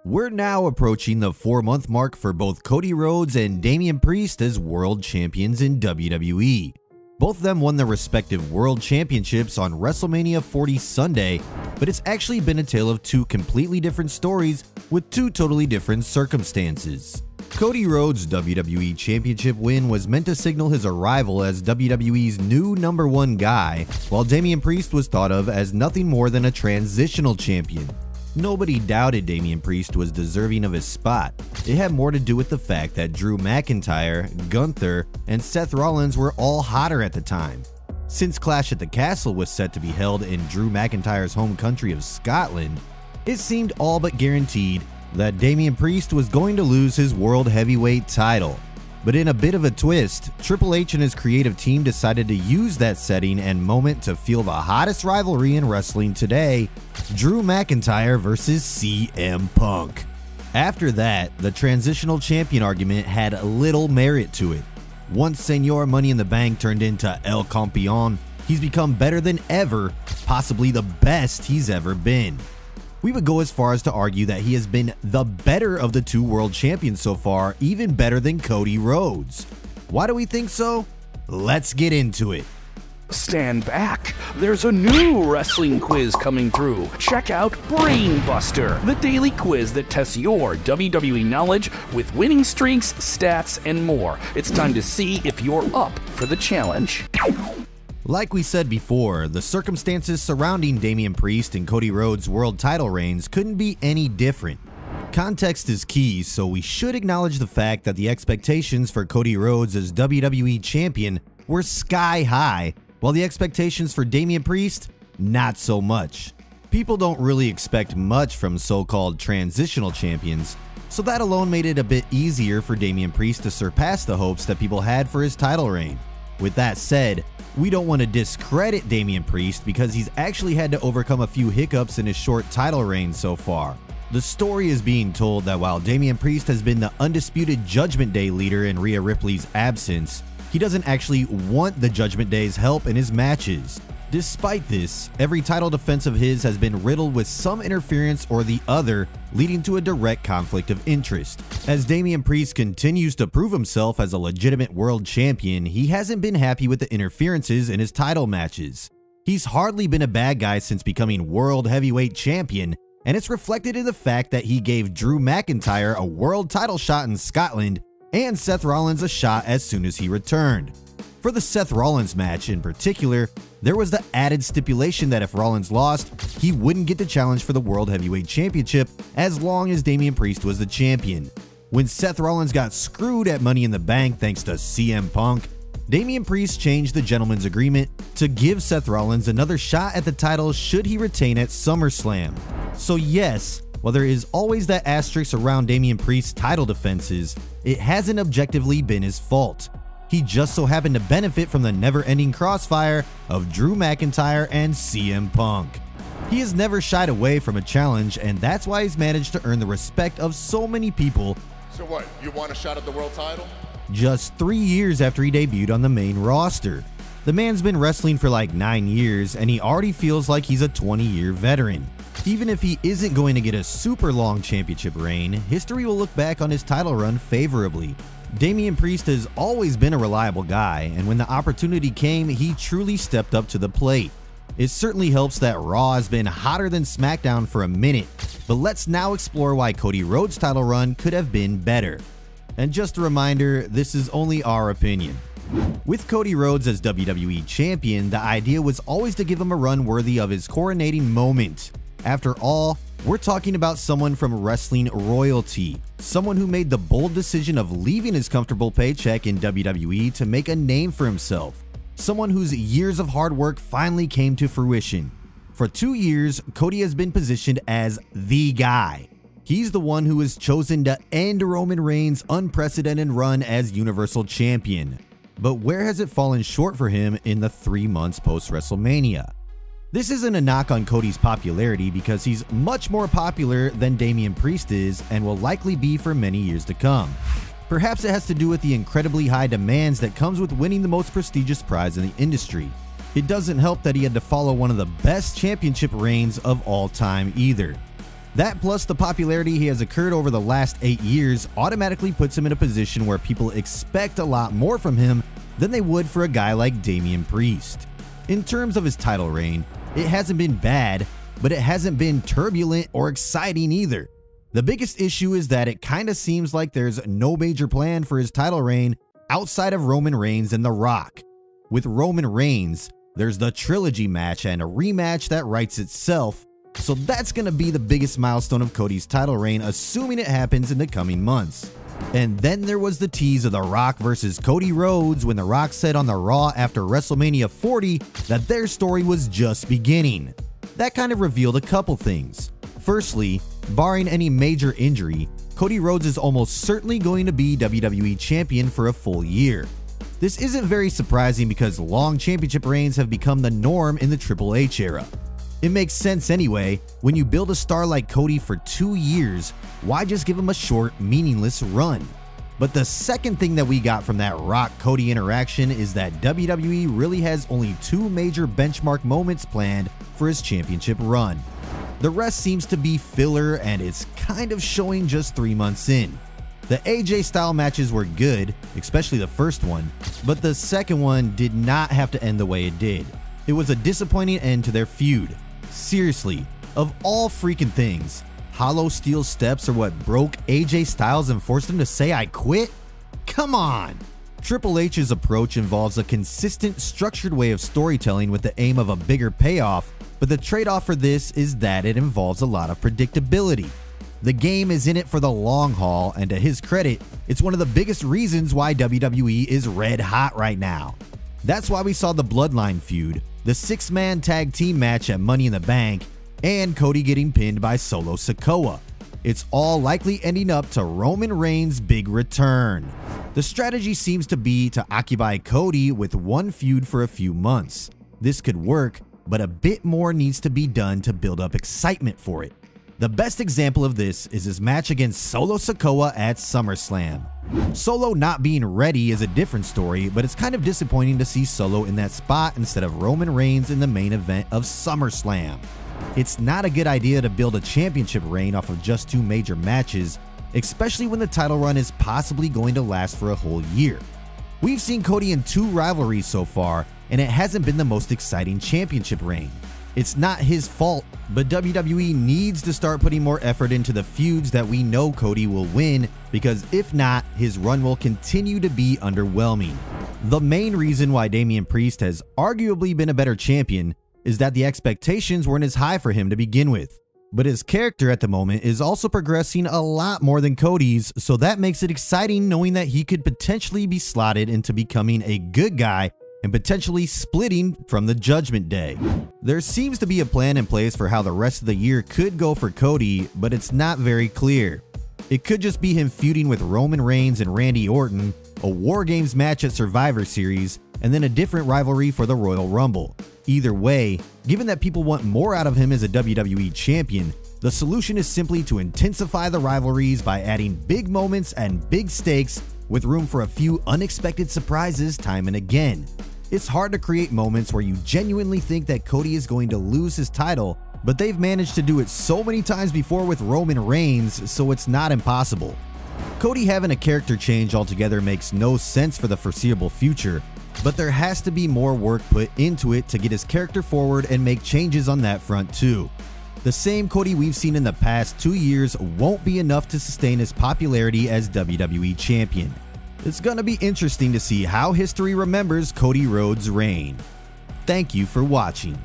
We're now approaching the 4-month mark for both Cody Rhodes and Damian Priest as world champions in WWE. Both of them won their respective world championships on WrestleMania 40 Sunday, but it's actually been a tale of two completely different stories with two totally different circumstances. Cody Rhodes' WWE Championship win was meant to signal his arrival as WWE's new #1 guy, while Damian Priest was thought of as nothing more than a transitional champion. Nobody doubted Damian Priest was deserving of his spot. It had more to do with the fact that Drew McIntyre, Gunther, and Seth Rollins were all hotter at the time. Since Clash at the Castle was set to be held in Drew McIntyre's home country of Scotland, it seemed all but guaranteed that Damian Priest was going to lose his World Heavyweight title. But in a bit of a twist, Triple H and his creative team decided to use that setting and moment to fuel the hottest rivalry in wrestling today, Drew McIntyre versus CM Punk. After that, the transitional champion argument had little merit to it. Once Senor Money in the Bank turned into El Campeon, he's become better than ever, possibly the best he's ever been. We would go as far as to argue that he has been the better of the two world champions so far, even better than Cody Rhodes. Why do we think so? Let's get into it. Stand back. There's a new wrestling quiz coming through. Check out BrainBuster, the daily quiz that tests your WWE knowledge with winning streaks, stats, and more. It's time to see if you're up for the challenge. Like we said before, the circumstances surrounding Damian Priest and Cody Rhodes' world title reigns couldn't be any different. Context is key, so we should acknowledge the fact that the expectations for Cody Rhodes as WWE champion were sky high, while the expectations for Damian Priest, not so much. People don't really expect much from so-called transitional champions, so that alone made it a bit easier for Damian Priest to surpass the hopes that people had for his title reign. With that said, we don't want to discredit Damian Priest because he's actually had to overcome a few hiccups in his short title reign so far. The story is being told that while Damian Priest has been the undisputed Judgment Day leader in Rhea Ripley's absence, he doesn't actually want the Judgment Day's help in his matches. Despite this, every title defense of his has been riddled with some interference or the other, leading to a direct conflict of interest. As Damian Priest continues to prove himself as a legitimate world champion, he hasn't been happy with the interferences in his title matches. He's hardly been a bad guy since becoming World Heavyweight Champion, and it's reflected in the fact that he gave Drew McIntyre a world title shot in Scotland and Seth Rollins a shot as soon as he returned. For the Seth Rollins match in particular, there was the added stipulation that if Rollins lost, he wouldn't get the challenge for the World Heavyweight Championship as long as Damian Priest was the champion. When Seth Rollins got screwed at Money in the Bank thanks to CM Punk, Damian Priest changed the gentleman's agreement to give Seth Rollins another shot at the title should he retain at SummerSlam. So yes, while there is always that asterisk around Damian Priest's title defenses, it hasn't objectively been his fault. He just so happened to benefit from the never-ending crossfire of Drew McIntyre and CM Punk. He has never shied away from a challenge, and that's why he's managed to earn the respect of so many people. So what, you want a shot at the world title? Just 3 years after he debuted on the main roster. The man's been wrestling for like 9 years, and he already feels like he's a 20-year veteran. Even if he isn't going to get a super long championship reign, history will look back on his title run favorably. Damian Priest has always been a reliable guy, and when the opportunity came, he truly stepped up to the plate. It certainly helps that Raw has been hotter than SmackDown for a minute, but let's now explore why Cody Rhodes' title run could have been better. And just a reminder, this is only our opinion. With Cody Rhodes as WWE Champion, the idea was always to give him a run worthy of his coronating moment. After all, we're talking about someone from wrestling royalty, someone who made the bold decision of leaving his comfortable paycheck in WWE to make a name for himself, someone whose years of hard work finally came to fruition. For 2 years, Cody has been positioned as the guy. He's the one who was chosen to end Roman Reigns' unprecedented run as Universal Champion. But where has it fallen short for him in the 3 months post-WrestleMania? This isn't a knock on Cody's popularity because he's much more popular than Damian Priest is and will likely be for many years to come. Perhaps it has to do with the incredibly high demands that comes with winning the most prestigious prize in the industry. It doesn't help that he had to follow one of the best championship reigns of all time either. That plus the popularity he has occurred over the last 8 years automatically puts him in a position where people expect a lot more from him than they would for a guy like Damian Priest. In terms of his title reign, it hasn't been bad, but it hasn't been turbulent or exciting either. The biggest issue is that it kinda seems like there's no major plan for his title reign outside of Roman Reigns and The Rock. With Roman Reigns, there's the trilogy match and a rematch that writes itself, so that's gonna be the biggest milestone of Cody's title reign, assuming it happens in the coming months. And then there was the tease of The Rock versus Cody Rhodes when The Rock said on the Raw after WrestleMania 40 that their story was just beginning. That kind of revealed a couple things. Firstly, barring any major injury, Cody Rhodes is almost certainly going to be WWE Champion for a full year. This isn't very surprising because long championship reigns have become the norm in the Triple H era. It makes sense anyway. When you build a star like Cody for 2 years, why just give him a short, meaningless run? But the second thing that we got from that Rock-Cody interaction is that WWE really has only 2 major benchmark moments planned for his championship run. The rest seems to be filler, and it's kind of showing just 3 months in. The AJ style matches were good, especially the first one, but the second one did not have to end the way it did. It was a disappointing end to their feud. Seriously, of all freaking things, hollow steel steps are what broke AJ Styles and forced him to say "I quit"? Come on! Triple H's approach involves a consistent, structured way of storytelling with the aim of a bigger payoff, but the trade-off for this is that it involves a lot of predictability. The game is in it for the long haul, and to his credit, it's one of the biggest reasons why WWE is red hot right now. That's why we saw the Bloodline feud, the 6-man tag team match at Money in the Bank, and Cody getting pinned by Solo Sikoa. It's all likely ending up to Roman Reigns' big return. The strategy seems to be to occupy Cody with one feud for a few months. This could work, but a bit more needs to be done to build up excitement for it. The best example of this is his match against Solo Sikoa at SummerSlam. Solo not being ready is a different story, but it's kind of disappointing to see Solo in that spot instead of Roman Reigns in the main event of SummerSlam. It's not a good idea to build a championship reign off of just 2 major matches, especially when the title run is possibly going to last for a whole year. We've seen Cody in 2 rivalries so far, and it hasn't been the most exciting championship reign. It's not his fault, but WWE needs to start putting more effort into the feuds that we know Cody will win, because if not, his run will continue to be underwhelming. The main reason why Damian Priest has arguably been a better champion is that the expectations weren't as high for him to begin with. But his character at the moment is also progressing a lot more than Cody's, so that makes it exciting knowing that he could potentially be slotted into becoming a good guy and potentially splitting from the Judgment Day. There seems to be a plan in place for how the rest of the year could go for Cody, but it's not very clear. It could just be him feuding with Roman Reigns and Randy Orton, a War Games match at Survivor Series, and then a different rivalry for the Royal Rumble. Either way, given that people want more out of him as a WWE champion, the solution is simply to intensify the rivalries by adding big moments and big stakes with room for a few unexpected surprises time and again. It's hard to create moments where you genuinely think that Cody is going to lose his title, but they've managed to do it so many times before with Roman Reigns, so it's not impossible. Cody having a character change altogether makes no sense for the foreseeable future, but there has to be more work put into it to get his character forward and make changes on that front too. The same Cody we've seen in the past 2 years won't be enough to sustain his popularity as WWE Champion. It's gonna be interesting to see how history remembers Cody Rhodes' reign. Thank you for watching.